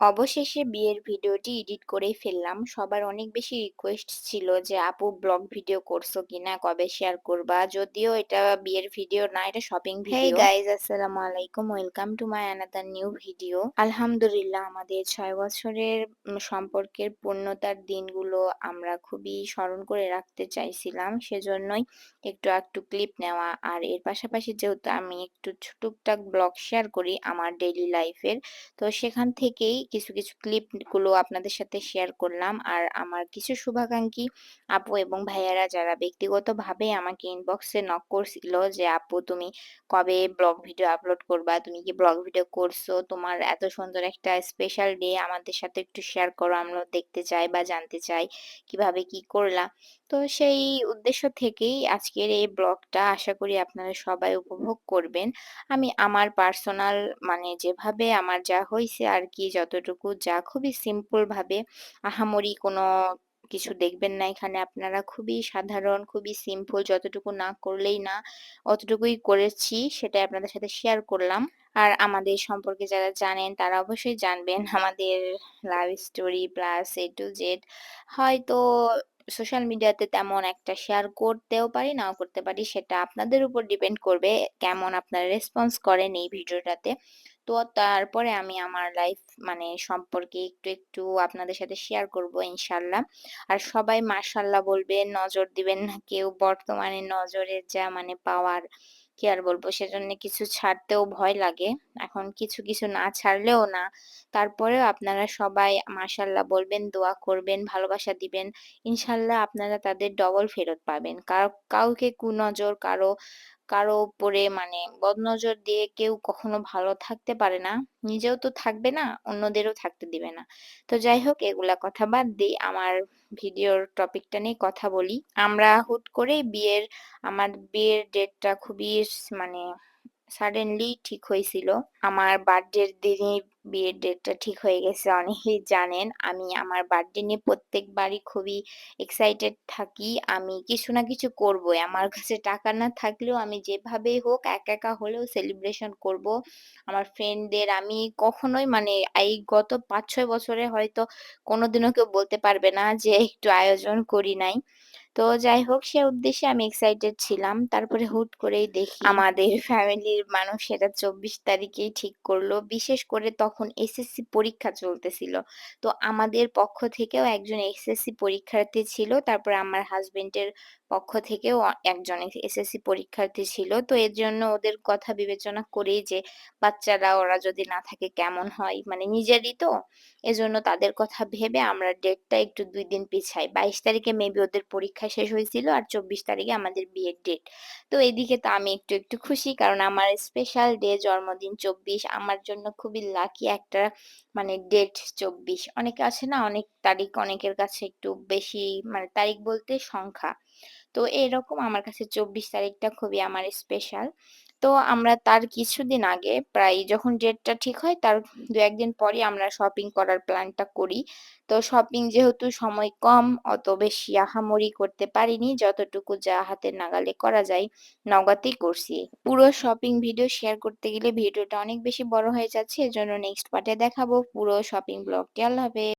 অবশেষে বিয়ের ভিডিওটি এডিট করেই ফেললাম। সবার অনেক বেশি রিকোয়েস্ট ছিল যে, "আপু ব্লগ ভিডিও করছো কিনা? কবে শেয়ার করবা?" যদিও এটা বিয়ের ভিডিও না, এটা শপিং ভিডিও। হেই গাইস, আসসালামু আলাইকুম। Welcome to my another new video. আলহামদুলিল্লাহ, আমাদের ৬ বছরের সম্পর্কের পূর্ণতার দিনগুলো আমরা খুবই স্মরণ করে রাখতে চাইছিলাম। সেজন্যই একটু আকটু ক্লিপ নেওয়া। আর এর পাশাপাশি যেহেতু আমি একটু টুকটাক ব্লগ শেয়ার করি আমার ডেইলি লাইফের, তো সেখান থেকেই কিছু ক্লিপগুলো আপনাদের সাথে শেয়ার করলাম। আর আমার কিছু শুভাকাঙ্ক্ষী আপু এবং ভাইয়ারা যারা ব্যক্তিগতভাবে আমাকে ইনবক্সে নক করছিল যে, "আপু তুমি কবে ব্লগ ভিডিও আপলোড করবা? তুমি কি ব্লগ ভিডিও করছো? তোমার এত সুন্দর একটা স্পেশাল ডে আমাদের সাথে একটু শেয়ার করো। আমরাও দেখতে চাই বা জানতে চাই কিভাবে কি করলা?" তো সেই উদ্দেশ্য থেকেই আজকের এই ব্লগটা আশা করি আপনারা সবাই উপভোগ করবেন। আমি আমার পার্সোনাল মানে যেভাবে আমার যা হইছে আরকি, যতটুকু যা খুবই সিম্পল ভাবে, আহামরি কোনো কিছু দেখবেন না এখানে আপনারা। খুবই সাধারণ, খুবই সিম্পল, যতটুকু না করলেই না, অতটুকুই করেছি সেটাই আপনাদের সাথে শেয়ার করলাম। আর আমাদের সম্পর্কে যারা জানেন তারা অবশ্যই জানবেন আমাদের love story plus A to Z হয়তো সোশ্যাল মিডিয়াতে তেমন একটা শেয়ার করতেও পারি, নাও করতে পারি। সেটা আপনাদের উপর ডিপেন্ড করবে কেমন আপনারা রেসপন্স করেন এই ভিডিওটাতে। তো তারপরে আমি আমার লাইফ মানে সম্পর্কে একটু আপনাদের সাথে শেয়ার করব ইনশাআল্লাহ। আর সবাই মাশাআল্লাহ বলবেন, নজর দিবেন না কেউ। বর্তমানে নজরের যা মানে পাওয়ার, কি আর বলব? সেজন্য কিছু ছাড়তেও ভয় লাগে। এখন কিছু না ছাড়লেও না। তারপরেও আপনারা সবাই মাশাআল্লাহ বলবেন, দোয়া করবেন, ভালোবাসা দিবেন। ইনশাআল্লাহ আপনারা তাদের ডবল ফেরত পাবেন। কাউকে কুনজর, কারো উপরে মানে বদনজর দিয়ে কেউ কখনো ভালো থাকতে পারে না। নিজেও তো থাকবে না, অন্যদেরও থাকতে দিবে না। তো যাই হোক, এগুলা কথা বাদ দেই। আমার ভিডিওর টপিকটা নিয়ে কথা বলি। আমরা হুট করেই আমার বিয়ের ডেটটা খুবই মানে সাডেনলি ঠিক হইছিল। আমার বার্থডের দিনই বিয়ের ডেটটা ঠিক হয়ে গেছে। অনেকেই জানেন আমি আমার বার্থডে নিয়ে প্রত্যেকবারই খুবই এক্সাইটেড থাকি। আমি কিছু না কিছু করবই। আমার কাছে টাকা না থাকলেও আমি যেভাবেই হোক একা হলেও সেলিব্রেশন করব। আমার ফ্রেন্ডদের আমি কখনোই মানে এই গত ৫-৬ বছরে হয়তো কোনোদিনও কেউ বলতে পারবে না যে একটু আয়োজন করি নাই। তো যাই হোক, সে উদ্দেশ্যে আমি এক্সাইটেড ছিলাম। তারপরে হুট করেই দেখি আমাদের ফ্যামিলির মানুষ সেটা ২৪ তারিখেই ঠিক করল। বিশেষ করে তখন এসএসসি পরীক্ষা চলতেছিল। তো আমাদের পক্ষ থেকেও একজন এসএসসি পরীক্ষার্থী ছিল। তারপরে আমার হাসব্যান্ডের পক্ষ থেকেও একজন এসএসসি পরীক্ষার্থী ছিল। তো এর জন্য ওদের কথা বিবেচনা করেই যে বাচ্চারা ওরা যদি না থাকে কেমন হয়? মানে নিজেরই তো। এজন্য তাদের কথা ভেবে আমরা ডেটটা একটু ২ দিন পিছাই। ২২ তারিখে মেবি ওদের পরীক্ষা শেষ হয়েছিল আর ২৪ তারিখে আমাদের বিয়ের ডেট। তো এদিকে তো আমি একটু খুশি, কারণ আমার স্পেশাল ডে জন্মদিন ২৪ আমার জন্য খুবই লাকি একটা মানে ডেট ২৪। অনেকে আছে না অনেক তারিখ অনেকের কাছে একটু বেশি মানে তারিখ বলতে সংখ্যা। তো এরকম আমার কাছে ২৪ তারিখটা খুবই আমার স্পেশাল। তো আমরা তার কিছুদিন আগে প্রায় যখন ডেটটা ঠিক হয় তার ২-১ দিন পরই আমরা শপিং করার প্ল্যানটা করি। তো শপিং যেহেতু সময় কম, অত বেশি আহামরি করতে পারিনি। যতটুকু যা হাতের নাগালে করা যায় নগদেই করছি। পুরো শপিং ভিডিও শেয়ার করতে গেলে ভিডিওটা অনেক বেশি বড় হয়ে যাচ্ছে। এজন্য নেক্সট পার্টে দেখাবো পুরো শপিং ব্লগটি। আল্লাহ হাফেজ।